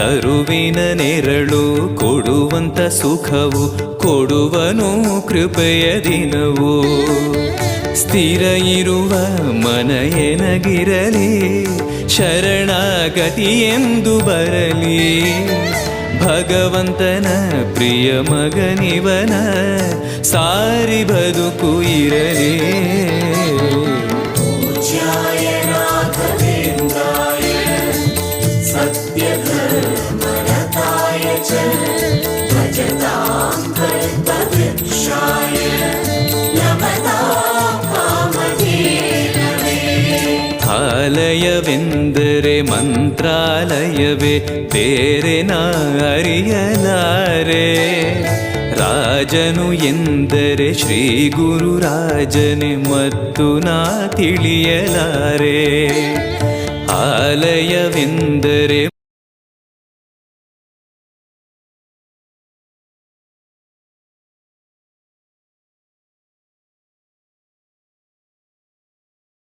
ತರುವಿನ ನೆರಳು ಕೊಡುವಂತ ಸುಖವು ಕೊಡುವನು ಕೃಪೆಯ ದಿನವು. ಸ್ಥಿರ ಇರುವ ಮನ ಎನಗಿರಲಿ ಶರಣಾಗತಿ ಎಂದು ಬರಲಿ. ಭಗವಂತನ ಪ್ರಿಯ ಮಗನಿವನ ಸಾರಿ ಬದುಕು ಇರಲಿ. ಆಲಯವೆಂದರೆ ಮಂತ್ರಾಲಯವೇ ಬೇರೆ ನಾ ಅರಿಯಲಾರೆ. ರಾಜನು ಎಂದರೆ ಶ್ರೀ ಗುರುರಾಜನೇ ಮತ್ತು ನಾ ತಿಳಿಯಲಾರೆ. ಆಲಯವೆಂದರೆ